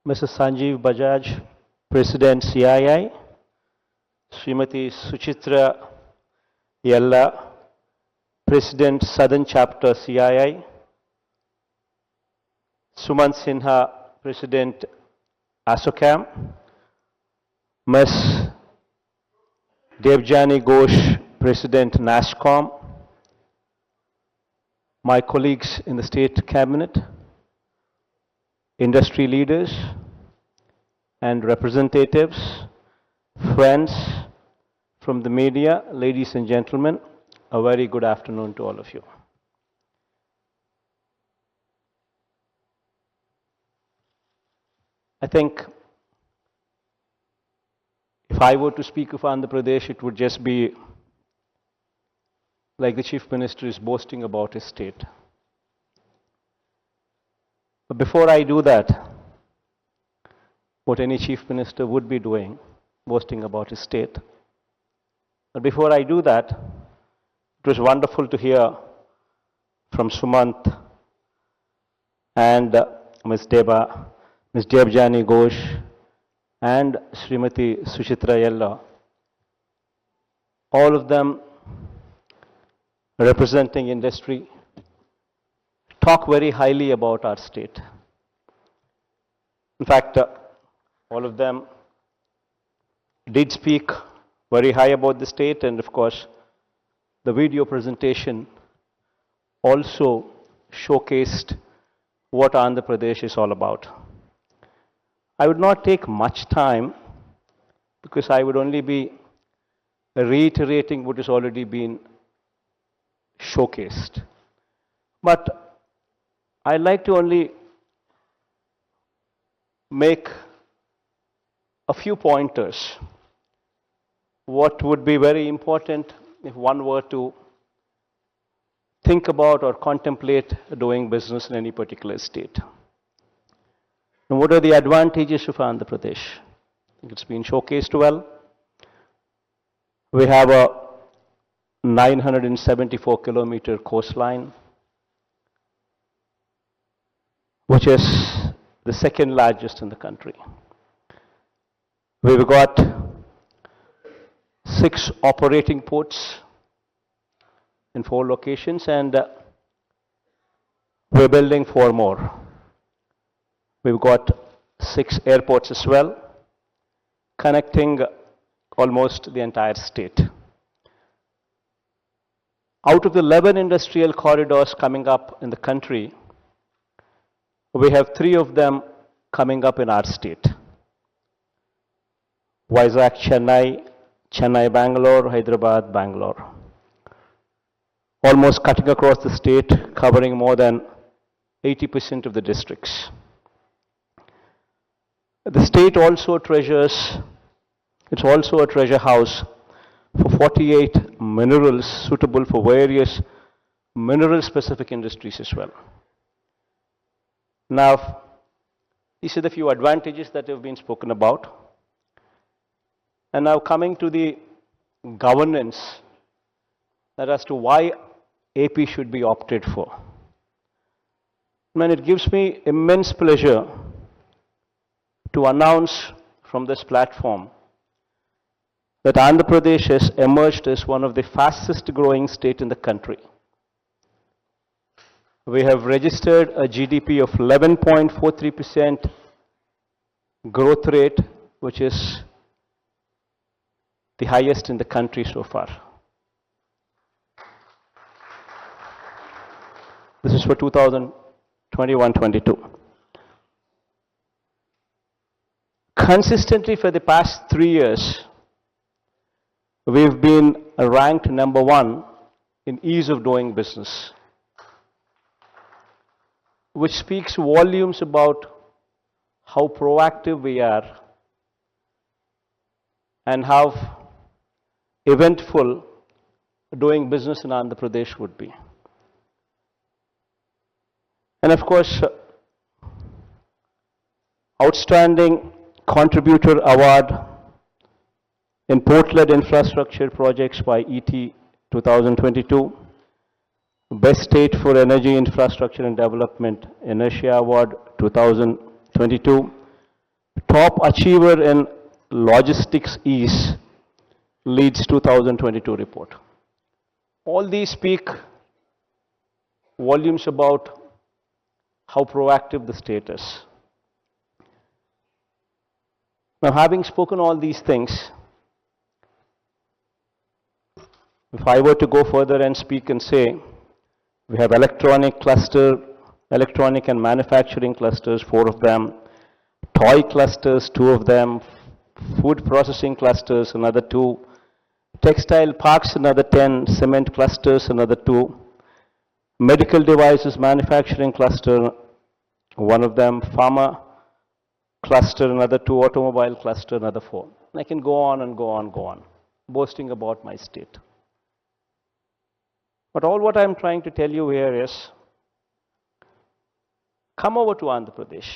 Mr. Sanjeev Bajaj, President CII, Srimati Suchitra Yella, President Southern Chapter CII, Sumant Sinha, President ASOCAM, Ms. Devjani Ghosh, President NASSCOM, my colleagues in the State Cabinet, industry leaders and representatives, friends from the media, ladies and gentlemen, a very good afternoon to all of you. I think if I were to speak of Andhra Pradesh, it would just be like the Chief Minister is boasting about his state. But before I do that, what any Chief Minister would be doing, boasting about his state. But before I do that, it was wonderful to hear from Sumant and Ms. Devjani Ghosh and Srimati Suchitra Yella, all of them representing industry, talk very highly about our state. In fact, all of them did speak very high about the state, and of course, the video presentation also showcased what Andhra Pradesh is all about. I would not take much time because I would only be reiterating what has already been showcased. But I'd like to only make a few pointers. What would be very important if one were to think about or contemplate doing business in any particular state. And what are the advantages of Andhra Pradesh? I think it's been showcased well. We have a 974-kilometer coastline, which is the second largest in the country. We've got 6 operating ports in 4 locations, and we're building 4 more. We've got 6 airports as well, connecting almost the entire state. Out of the 11 industrial corridors coming up in the country, we have 3 of them coming up in our state. Vizag, Chennai, Chennai, Bangalore, Hyderabad, Bangalore. Almost cutting across the state, covering more than 80% of the districts. The state also treasures, it's also a treasure house for 48 minerals suitable for various mineral-specific industries as well. Now, these are the few advantages that have been spoken about. And now coming to the governance, that as to why AP should be opted for. Man, it gives me immense pleasure to announce from this platform that Andhra Pradesh has emerged as one of the fastest growing states in the country. We have registered a GDP of 11.43% growth rate, which is the highest in the country so far. This is for 2021-22. Consistently for the past 3 years, we've been ranked number 1 in ease of doing business, which speaks volumes about how proactive we are and how eventful doing business in Andhra Pradesh would be. And of course, outstanding contributor award in port-led infrastructure projects by ET 2022, Best State for Energy Infrastructure and Development Inertia Award 2022, Top achiever in logistics is leads 2022 report. All these speak volumes about how proactive the state is. Now, having spoken all these things, if I were to go further and speak and say, we have electronic cluster, electronic and manufacturing clusters, 4 of them, toy clusters, 2 of them, food processing clusters, another 2, textile parks, another 10, cement clusters, another 2, medical devices manufacturing cluster, 1 of them, pharma cluster, another 2, automobile cluster, another 4. And I can go on and go on, boasting about my state. But all what I'm trying to tell you here is, come over to Andhra Pradesh.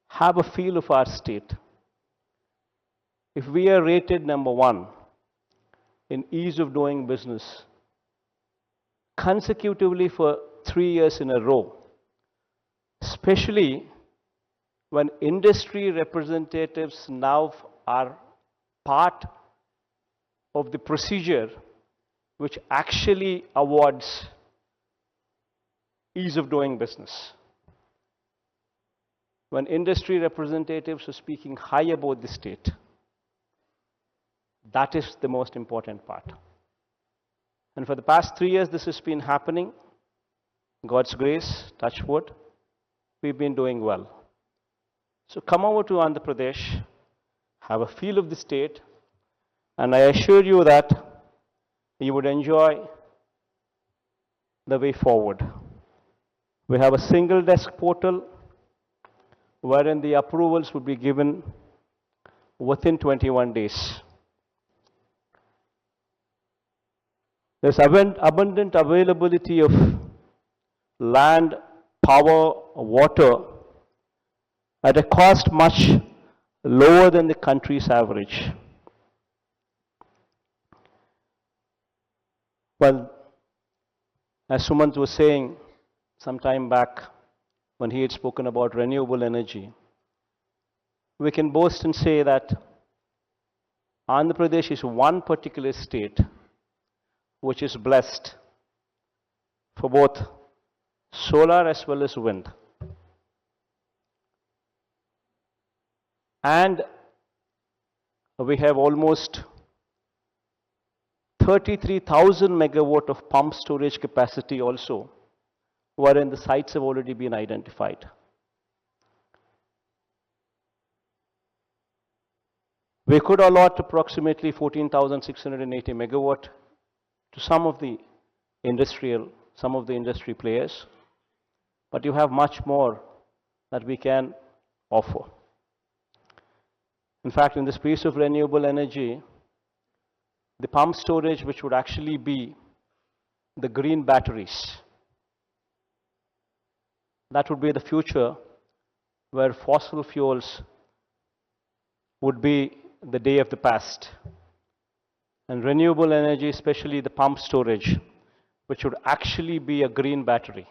Have a feel of our state. If we are rated number 1 in ease of doing business consecutively for 3 years in a row, especially when industry representatives now are part of the procedure which actually awards ease of doing business. When industry representatives are speaking high about the state, that is the most important part. And for the past 3 years, this has been happening. God's grace, touch wood, we've been doing well. So come over to Andhra Pradesh, have a feel of the state, and I assure you that you would enjoy the way forward. We have a single desk portal wherein the approvals would be given within 21 days. There's abundant availability of land, power, water at a cost much lower than the country's average. Well, as Sumant was saying some time back when he had spoken about renewable energy, we can boast and say that Andhra Pradesh is one particular state which is blessed for both solar as well as wind. And we have almost 33,000 megawatt of pump storage capacity also, wherein the sites have already been identified. We could allot approximately 14,680 megawatt to some of the industry players, but you have much more that we can offer. In fact, in the space of renewable energy, the pump storage, which would actually be the green batteries, that would be the future where fossil fuels would be the day of the past. And renewable energy, especially the pump storage, which would actually be a green battery,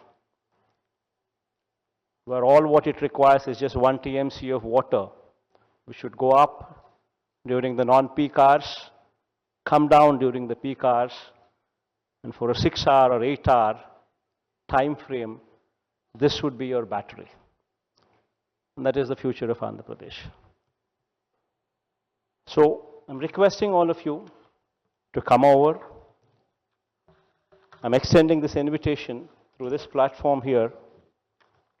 where all what it requires is just 1 TMC of water, which should go up during the non-peak hours, come down during the peak hours, and for a 6-hour or 8-hour time frame, this would be your battery. And that is the future of Andhra Pradesh. So I'm requesting all of you to come over. I'm extending this invitation through this platform here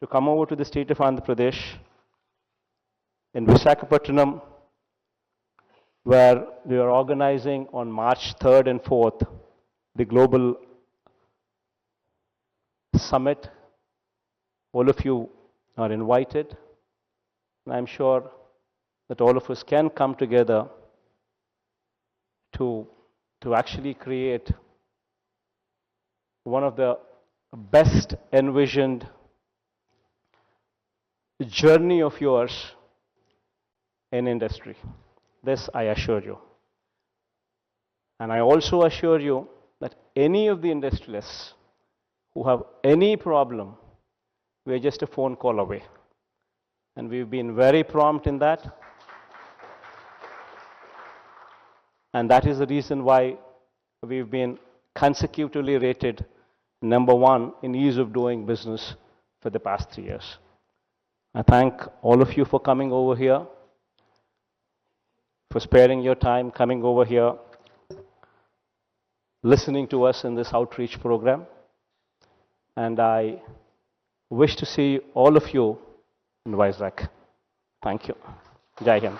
to come over to the state of Andhra Pradesh in Visakhapatnam, where we are organizing on March 3rd and 4th the global summit. All of you are invited, and I'm sure that all of us can come together to actually create one of the best envisioned journey of yours in industry. This I assure you. And I also assure you that any of the industrialists who have any problem, we are just a phone call away. and we've been very prompt in that. And that is the reason why we've been consecutively rated #1 in ease of doing business for the past 3 years. I thank all of you for coming over here, for sparing your time, coming over here, listening to us in this outreach program. And I wish to see all of you in Vizag. Thank you. Jai Hind.